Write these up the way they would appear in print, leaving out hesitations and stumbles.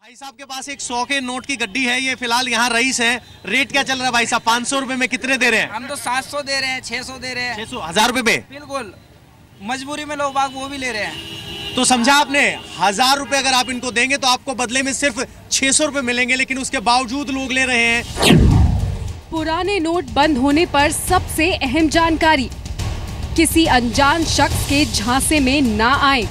भाई साहब के पास एक 100 के नोट की गड्डी है, ये फिलहाल यहाँ रईस है। रेट क्या चल रहा है भाई साहब? 500 रुपए में कितने दे रहे हैं? हम तो 700 दे रहे हैं, 600 दे रहे हैं, 600 1000 रुपए पे। बिल्कुल मजबूरी में लोग बाग वो भी ले रहे हैं। तो समझा आपने, 1000 रुपए अगर आप इनको देंगे तो आपको बदले में सिर्फ 600 रुपए मिलेंगे, लेकिन उसके बावजूद लोग ले रहे हैं। पुराने नोट बंद होने पर सबसे अहम जानकारी, किसी अनजान शख्स के झांसे में ना आए।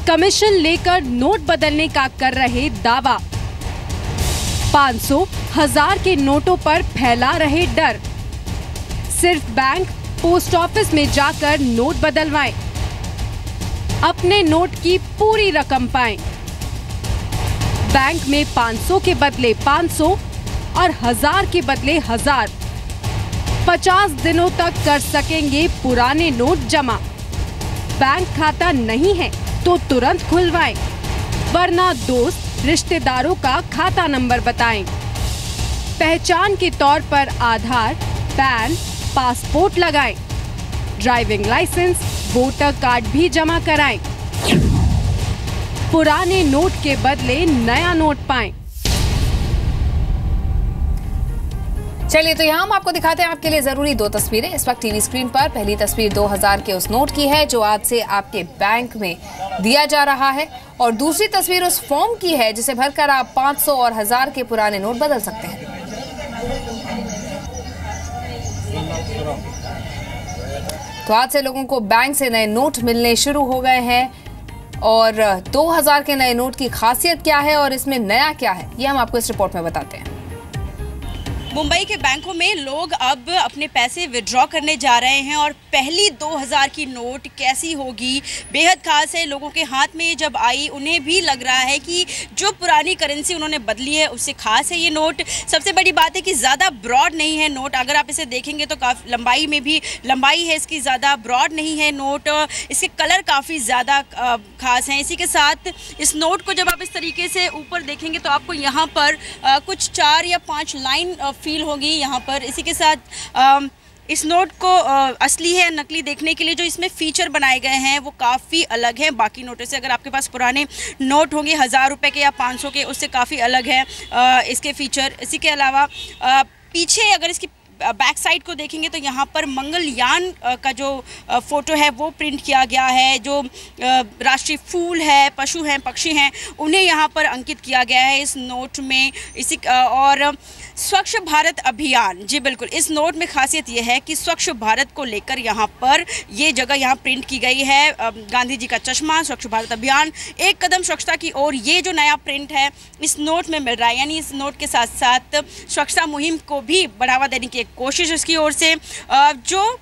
कमीशन लेकर नोट बदलने का कर रहे दावा, 500, 1000 के नोटों पर फैला रहे डर। सिर्फ बैंक, पोस्ट ऑफिस में जाकर नोट बदलवाएं, अपने नोट की पूरी रकम पाएं। बैंक में 500 के बदले 500 और 1000 के बदले 1000। 50 दिनों तक कर सकेंगे पुराने नोट जमा। बैंक खाता नहीं है तो तुरंत खुलवाएं, वरना दोस्त रिश्तेदारों का खाता नंबर बताएं। पहचान के तौर पर आधार, पैन, पासपोर्ट लगाएं। ड्राइविंग लाइसेंस, वोटर कार्ड भी जमा कराएं। पुराने नोट के बदले नया नोट पाएं। चलिए तो यहाँ हम आपको दिखाते हैं आपके लिए जरूरी दो तस्वीरें इस वक्त टीवी स्क्रीन पर। पहली तस्वीर 2000 के उस नोट की है जो आज से आपके बैंक में दिया जा रहा है, और दूसरी तस्वीर उस फॉर्म की है जिसे भरकर आप 500 और 1000 के पुराने नोट बदल सकते हैं। तो आज से लोगों को बैंक से नए नोट मिलने शुरू हो गए हैं, और 2000 के नए नोट की खासियत क्या है और इसमें नया क्या है, ये हम आपको इस रिपोर्ट में बताते हैं। मुंबई के बैंकों में लोग अब अपने पैसे विड्रॉ करने जा रहे हैं, और पहली 2000 की नोट कैसी होगी, बेहद खास है। लोगों के हाथ में जब आई उन्हें भी लग रहा है कि जो पुरानी करेंसी उन्होंने बदली है उससे खास है ये नोट। सबसे बड़ी बात है कि ज़्यादा ब्रॉड नहीं है नोट, अगर आप इसे देखेंगे तो काफ़ी लंबाई में भी लंबाई है इसकी, ज़्यादा ब्रॉड नहीं है नोट। इसके कलर काफ़ी ज़्यादा खास हैं। इसी के साथ इस नोट को जब आप इस तरीके से ऊपर देखेंगे तो आपको यहाँ पर कुछ 4 या 5 लाइन फील होगी यहाँ पर। इसी के साथ इस नोट को असली है नकली देखने के लिए जो इसमें फीचर बनाए गए हैं वो काफ़ी अलग हैं बाकी नोटों से। अगर आपके पास पुराने नोट होंगे 1000 रुपये के या 500 के, उससे काफ़ी अलग है इसके फीचर। इसी के अलावा पीछे अगर इसकी बैक साइड को देखेंगे तो यहाँ पर मंगलयान का जो फ़ोटो है वो प्रिंट किया गया है। जो राष्ट्रीय फूल है, पशु हैं, पक्षी हैं, उन्हें यहाँ पर अंकित किया गया है इस नोट में। इसी और स्वच्छ भारत अभियान, जी बिल्कुल, इस नोट में खासियत ये है कि स्वच्छ भारत को लेकर यहाँ पर ये जगह यहाँ प्रिंट की गई है। गांधी जी का चश्मा, स्वच्छ भारत अभियान, एक कदम स्वच्छता की ओर, ये जो नया प्रिंट है इस नोट में मिल रहा है। यानी इस नोट के साथ साथ स्वच्छता मुहिम को भी बढ़ावा देने की एक कोशिश इसकी ओर से। जो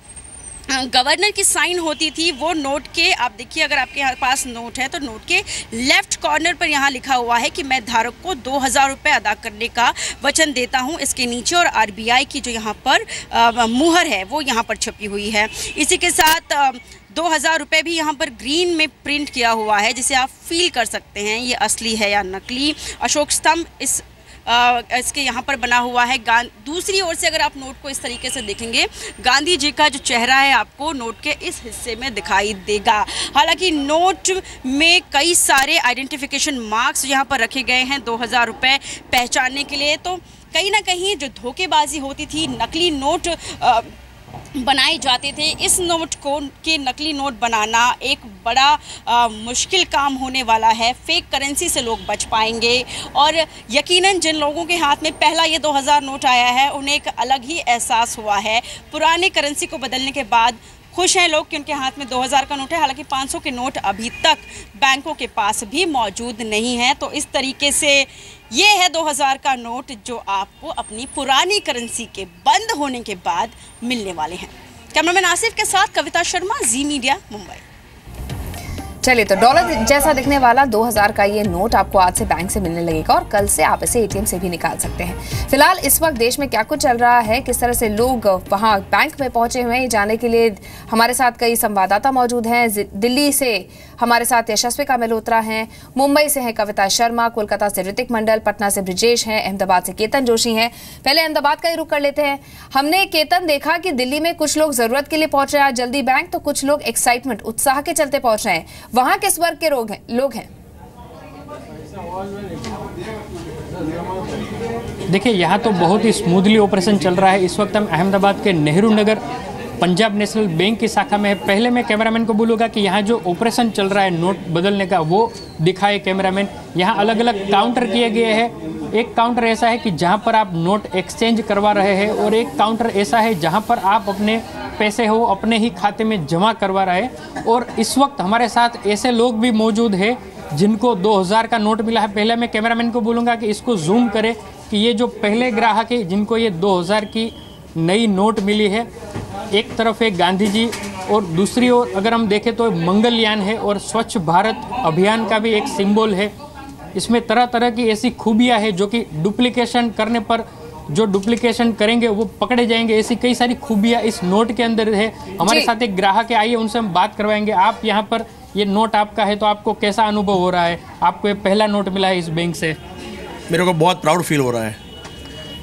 गवर्नर की साइन होती थी वो नोट के, आप देखिए अगर आपके पास नोट है तो नोट के लेफ्ट कॉर्नर पर यहाँ लिखा हुआ है कि मैं धारक को 2000 रुपये अदा करने का वचन देता हूँ। इसके नीचे और आरबीआई की जो यहाँ पर मुहर है वो यहाँ पर छपी हुई है। इसी के साथ 2000 रुपये भी यहाँ पर ग्रीन में प्रिंट किया हुआ है, जिसे आप फील कर सकते हैं ये असली है या नकली। अशोक स्तंभ इसके यहाँ पर बना हुआ है। दूसरी ओर से अगर आप नोट को इस तरीके से देखेंगे, गांधी जी का जो चेहरा है आपको नोट के इस हिस्से में दिखाई देगा। हालांकि नोट में कई सारे आइडेंटिफिकेशन मार्क्स यहाँ पर रखे गए हैं 2000 रुपये पहचानने के लिए। तो कहीं ना कहीं जो धोखेबाजी होती थी, नकली नोट बनाए जाते थे, इस नोट को के नकली नोट बनाना एक बड़ा मुश्किल काम होने वाला है। फेक करेंसी से लोग बच पाएंगे, और यकीनन जिन लोगों के हाथ में पहला ये 2000 नोट आया है उन्हें एक अलग ही एहसास हुआ है। पुराने करेंसी को बदलने के बाद खुश हैं लोग कि उनके हाथ में 2000 का नोट है। हालांकि 500 के नोट अभी तक बैंकों के पास भी मौजूद नहीं है। तो इस तरीके से ये है 2000 का नोट जो आपको अपनी पुरानी करेंसी के बंद होने के बाद मिलने वाले हैं। कैमरामैन आसिफ के साथ कविता शर्मा, जी मीडिया, मुंबई। चलिए तो डॉलर जैसा दिखने वाला 2000 का ये नोट आपको आज से बैंक से मिलने लगेगा, और कल से आप इसे एटीएम से भी निकाल सकते हैं। फिलहाल इस वक्त देश में क्या कुछ चल रहा है, किस तरह से लोग वहां बैंक में पहुंचे हुए हैं, ये जानने के लिए हमारे साथ कई संवाददाता मौजूद हैं। दिल्ली से हमारे साथ यशस्वी मल्होत्रा हैं, मुंबई से हैं कविता शर्मा, कोलकाता से ऋतिक मंडल, पटना से ब्रिजेश हैं, अहमदाबाद से केतन जोशी हैं। पहले अहमदाबाद का ही रुख कर लेते हैं। हमने केतन देखा कि दिल्ली में कुछ लोग जरूरत के लिए पहुंच रहे हैं जल्दी बैंक, तो कुछ लोग एक्साइटमेंट, उत्साह के चलते पहुंच रहे हैं। वहां किस वर्ग के लोग हैं? देखिए, यहाँ तो बहुत ही स्मूथली ऑपरेशन चल रहा है। इस वक्त हम अहमदाबाद के नेहरू नगर पंजाब नेशनल बैंक की शाखा में है। पहले मैं कैमरामैन को बोलूँगा कि यहाँ जो ऑपरेशन चल रहा है नोट बदलने का, वो दिखाए कैमरामैन। यहाँ अलग अलग काउंटर किए गए हैं। एक काउंटर ऐसा है कि जहाँ पर आप नोट एक्सचेंज करवा रहे हैं, और एक काउंटर ऐसा है जहाँ पर आप अपने पैसे हो अपने ही खाते में जमा करवा रहे हैं। और इस वक्त हमारे साथ ऐसे लोग भी मौजूद हैं जिनको 2000 का नोट मिला है। पहले मैं कैमरामैन को बोलूँगा कि इसको जूम करे कि ये जो पहले ग्राहक है जिनको ये 2000 की नई नोट मिली है, एक तरफ है गांधी जी और दूसरी ओर अगर हम देखें तो मंगलयान है और स्वच्छ भारत अभियान का भी एक सिंबल है। इसमें तरह तरह की ऐसी खूबियाँ है जो कि डुप्लीकेशन करने पर जो डुप्लीकेशन करेंगे वो पकड़े जाएंगे। ऐसी कई सारी खूबियाँ इस नोट के अंदर है। हमारे साथ एक ग्राहक है, आइए उनसे हम बात करवाएंगे। आप यहाँ पर ये नोट आपका है तो आपको कैसा अनुभव हो रहा है? आपको ये पहला नोट मिला है इस बैंक से। मेरे को बहुत प्राउड फील हो रहा है,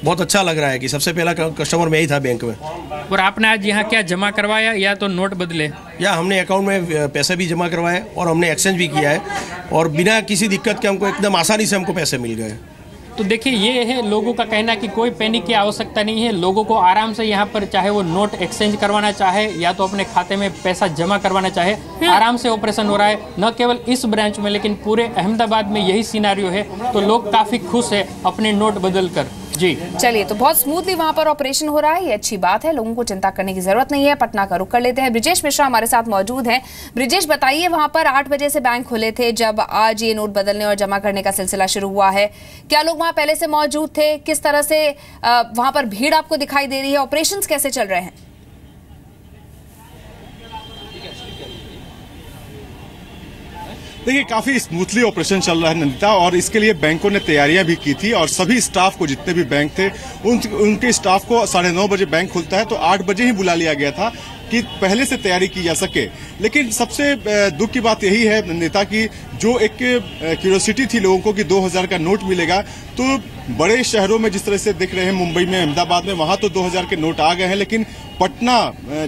बहुत अच्छा लग रहा है कि सबसे पहला कस्टमर मैं ही था बैंक में। और आपने आज यहाँ क्या जमा करवाया या तो नोट बदले? या हमने अकाउंट में पैसे भी जमा करवाए और हमने एक्सचेंज भी किया है, और बिना किसी दिक्कत के हमको एकदम आसानी से हमको पैसे मिल गए। तो देखिए, ये है लोगों का कहना कि कोई पैनिक की आवश्यकता नहीं है। लोगों को आराम से यहाँ पर चाहे वो नोट एक्सचेंज करवाना चाहे या तो अपने खाते में पैसा जमा करवाना चाहे, आराम से ऑपरेशन हो रहा है। न केवल इस ब्रांच में लेकिन पूरे अहमदाबाद में यही सिनारियो है। तो लोग काफ़ी खुश है अपने नोट बदल कर। जी चलिए, तो बहुत स्मूथली वहां पर ऑपरेशन हो रहा है, ये अच्छी बात है। लोगों को चिंता करने की जरूरत नहीं है। पटना का रुख कर लेते हैं। ब्रिजेश मिश्रा हमारे साथ मौजूद हैं। ब्रिजेश, बताइए, वहां पर 8 बजे से बैंक खुले थे जब आज ये नोट बदलने और जमा करने का सिलसिला शुरू हुआ है। क्या लोग वहां पहले से मौजूद थे? किस तरह से वहां पर भीड़ आपको दिखाई दे रही है? ऑपरेशंस कैसे चल रहे हैं? देखिए, काफ़ी स्मूथली ऑपरेशन चल रहा है नंदिता, और इसके लिए बैंकों ने तैयारियां भी की थी और सभी स्टाफ को, जितने भी बैंक थे उनके स्टाफ को 9:30 बजे बैंक खुलता है तो 8 बजे ही बुला लिया गया था कि पहले से तैयारी की जा सके। लेकिन सबसे दुख की बात यही है नंदिता की जो एक क्यूरियोसिटी थी लोगों को कि 2000 का नोट मिलेगा, तो बड़े शहरों में जिस तरह से दिख रहे हैं, मुंबई में, अहमदाबाद में, वहां तो 2000 के नोट आ गए हैं, लेकिन पटना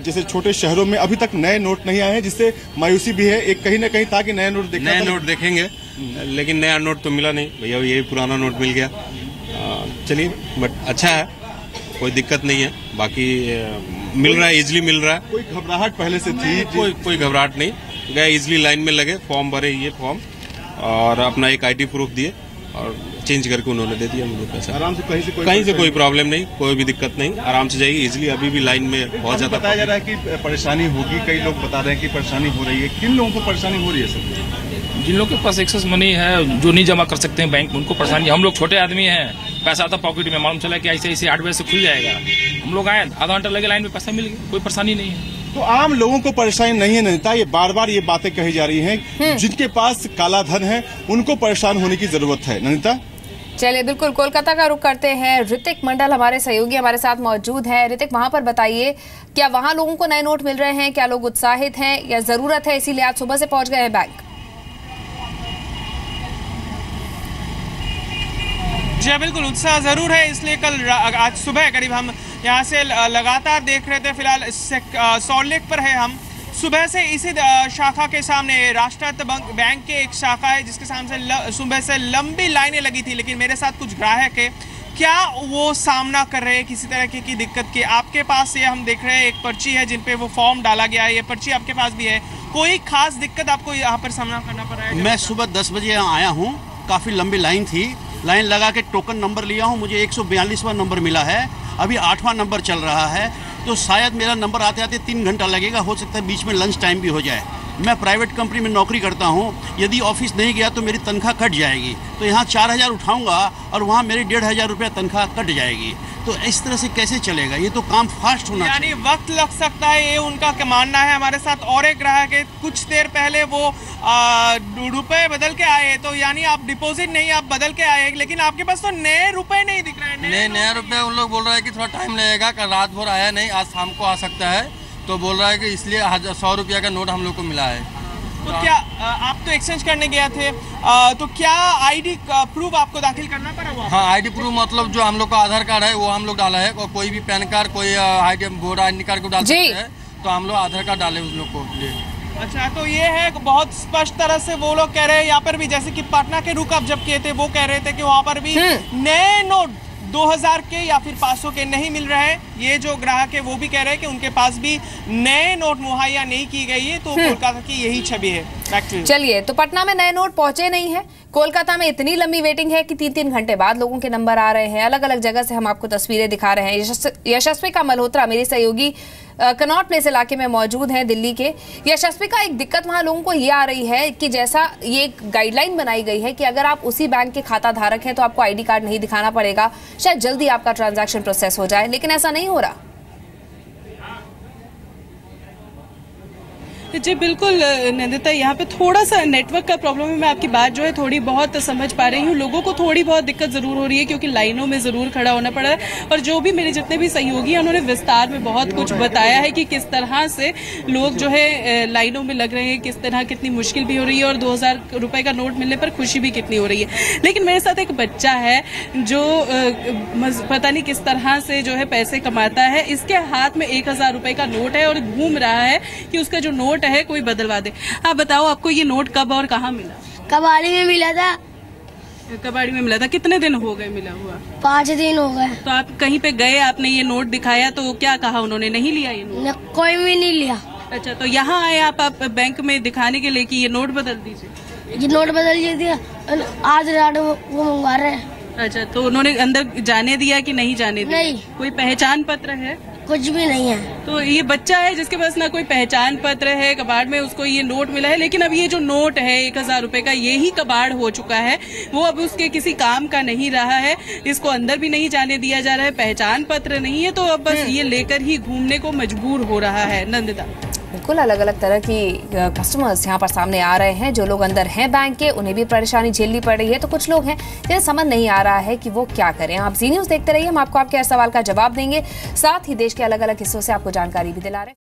जैसे छोटे शहरों में अभी तक नए नोट नहीं आए हैं, जिससे मायूसी भी है। एक कहीं ना कहीं था कि नए नोट देखेंगे, लेकिन नया नोट तो मिला नहीं भैया, यही पुराना नोट मिल गया। चलिए, बट अच्छा है, कोई दिक्कत नहीं है। बाकी मिल रहा है, इजीली मिल रहा है। कोई घबराहट पहले से थी? कोई घबराहट नहीं, गए इजीली लाइन में लगे, फॉर्म भरे, ये फॉर्म और अपना एक ID प्रूफ दिए और चेंज करके उन्होंने दे दिया मुझे पैसा। आराम से, कहीं से कोई प्रॉब्लम नहीं, कोई भी दिक्कत नहीं, आराम से जाइए इजीली। अभी भी लाइन में बहुत ज्यादा बताया जा रहा है कि परेशानी होगी, कई लोग बता रहे हैं कि परेशानी हो रही है। किन लोगों को परेशानी हो रही है सर? जिन लोगों के पास एक्सेस मनी है, जो नहीं जमा कर सकते हैं बैंक में, उनको परेशानी। हम लोग छोटे आदमी हैं, पैसा आता पॉकेट में, मालूम चला कि ऐसे ऐसे 8 बजे से खुल जाएगा, हम लोग आए, आधा घंटा लगे लाइन में, पैसा मिल गया, कोई परेशानी नहीं है। तो आम लोगों को परेशानी नहीं है नंदिता, ये बार बार ये बातें कही जा रही हैं। जिनके पास काला धन है उनको परेशान होने की जरूरत है। नंदिता, चलिए, बिल्कुल कोलकाता का रुख करते हैं। ऋतिक मंडल हमारे सहयोगी हमारे साथ मौजूद हैं। ऋतिक, वहां पर बताइए, क्या वहां लोगों को नए नोट मिल रहे हैं? क्या लोग उत्साहित हैं या जरूरत है इसीलिए आज सुबह से पहुंच गए हैं बैंक? जी बिल्कुल, उत्साह जरूर है, इसलिए आज सुबह करीब हम यहाँ से लगातार देख रहे थे। फिलहाल सॉल्ट लेक पर है हम। सुबह से इसी शाखा के सामने राष्ट्रीय बैंक के एक शाखा है जिसके सामने से सुबह से लंबी लाइनें लगी थी, लेकिन मेरे साथ कुछ ग्राहक है, क्या वो सामना कर रहे हैं किसी तरह की दिक्कत की? आपके पास ये हम देख रहे हैं एक पर्ची है जिन पे वो फॉर्म डाला गया है, ये पर्ची आपके पास भी है। कोई खास दिक्कत आपको यहाँ पर सामना करना पड़ रहा है? मैं सुबह 10 बजे यहाँ आया हूँ, काफ़ी लंबी लाइन थी, लाइन लगा के टोकन नंबर लिया हूँ, मुझे 142वां नंबर मिला है, अभी 8वां नंबर चल रहा है, तो शायद मेरा नंबर आते आते 3 घंटा लगेगा, हो सकता है बीच में लंच टाइम भी हो जाए। मैं प्राइवेट कंपनी में नौकरी करता हूँ, यदि ऑफिस नहीं गया तो मेरी तनख्वाह कट जाएगी, तो यहाँ 4000 उठाऊंगा और वहाँ मेरी 1500 रुपया तनख्वाह कट जाएगी, तो इस तरह से कैसे चलेगा? ये तो काम फास्ट होना चाहिए। यानी वक्त लग सकता है, ये उनका मानना है। हमारे साथ और एक ग्राहक है, कुछ देर पहले वो रुपए बदल के आए, तो यानी आप डिपॉजिट नहीं, आप बदल के आए, लेकिन आपके पास तो नए रुपए नहीं दिख रहे हैं। नए रुपए उन लोग बोल रहे हैं कि थोड़ा टाइम लगेगा, कल रात भर आया नहीं, आज शाम को आ सकता है, तो बोल रहा है कि इसलिए 100 रुपया का नोट हम लोग को मिला है। तो क्या आप तो एक्सचेंज करने गए थे, तो क्या ID प्रूफ आपको दाखिल करना पड़ा हुआ? हाँ, ID प्रूफ मतलब जो हम लोग का आधार कार्ड है वो हम लोग डाला है, और कोई भी पैन कार्ड, कोई ID वोटर ID कार्ड को डाल सकते हैं, तो हम लोग आधार कार्ड डाले उस लोग को लिए। अच्छा, तो ये है बहुत स्पष्ट तरह से वो लोग कह रहे हैं यहाँ पर भी, जैसे कि पटना के रुख आप जब किए थे वो कह रहे थे कि वहाँ पर भी नए नोट 2000 के या फिर 500 के नहीं मिल रहे हैं। ये जो ग्राहक है वो भी कह रहे हैं कि उनके पास भी नए नोट मुहैया नहीं की गई है। तो कोलकाता की यही छवि है। चलिए, तो पटना में नए नोट पहुंचे नहीं है, कोलकाता में इतनी लंबी वेटिंग है कि 3-3 घंटे बाद लोगों के नंबर आ रहे हैं। अलग अलग जगह से हम आपको तस्वीरें दिखा रहे हैं। यशस्विका मल्होत्रा मेरी सहयोगी कनॉट प्लेस इलाके में मौजूद हैं दिल्ली के। यशस्विका, एक दिक्कत वहां लोगों को ये आ रही है कि जैसा ये गाइडलाइन बनाई गई है कि अगर आप उसी बैंक के खाता धारक हैं तो आपको आईडी कार्ड नहीं दिखाना पड़ेगा, शायद जल्दी आपका ट्रांजैक्शन प्रोसेस हो जाए, लेकिन ऐसा नहीं हो रहा। जी बिल्कुल नंदिता, यहाँ पे थोड़ा सा नेटवर्क का प्रॉब्लम है। मैं आपकी बात जो है थोड़ी बहुत समझ पा रही हूँ। लोगों को थोड़ी बहुत दिक्कत जरूर हो रही है क्योंकि लाइनों में जरूर खड़ा होना पड़ा है। और जो भी मेरे जितने भी सहयोगी हैं उन्होंने विस्तार में बहुत कुछ बताया है कि किस तरह से लोग जो है लाइनों में लग रहे हैं, किस तरह कितनी मुश्किल भी हो रही है और 2000 रुपए का नोट मिलने पर खुशी भी कितनी हो रही है। लेकिन मेरे साथ एक बच्चा है जो पता नहीं किस तरह से जो है पैसे कमाता है। इसके हाथ में 1000 रुपए का नोट है और घूम रहा है कि उसका जो नोट है कोई बदलवा दे। आप बताओ, आपको ये नोट कब और कहाँ मिला? कबाड़ी में मिला था। कबाड़ी में मिला था। कितने दिन हो गए मिला हुआ? 5 दिन हो गए। तो आप कहीं पे गए, आपने ये नोट दिखाया तो क्या कहा उन्होंने? नहीं लिया ये नोट? कोई भी नहीं लिया। अच्छा, तो यहाँ आए आप बैंक में दिखाने के लिए कि ये नोट बदल दीजिए? ये नोट बदल दीजिए, आज रात वो मंगवा रहे हैं। अच्छा, तो उन्होंने अंदर जाने दिया कि नहीं जाने दिया? नहीं। कोई पहचान पत्र है? कुछ भी नहीं है। तो ये बच्चा है जिसके पास ना कोई पहचान पत्र है, कबाड़ में उसको ये नोट मिला है, लेकिन अब ये जो नोट है 1000 रुपए का, ये ही कबाड़ हो चुका है। वो अब उसके किसी काम का नहीं रहा है। इसको अंदर भी नहीं जाने दिया जा रहा है, पहचान पत्र नहीं है, तो अब बस ये लेकर ही घूमने को मजबूर हो रहा है। नंदिता, बिल्कुल अलग अलग तरह की कस्टमर्स यहाँ पर सामने आ रहे हैं। जो लोग अंदर हैं बैंक के, उन्हें भी परेशानी झेलनी पड़ रही है, तो कुछ लोग हैं जिन्हें समझ नहीं आ रहा है कि वो क्या करें। आप जी न्यूज़ देखते रहिए, हम आपको आपके हर सवाल का जवाब देंगे, साथ ही देश के अलग अलग हिस्सों से आपको जानकारी भी दिला रहे हैं।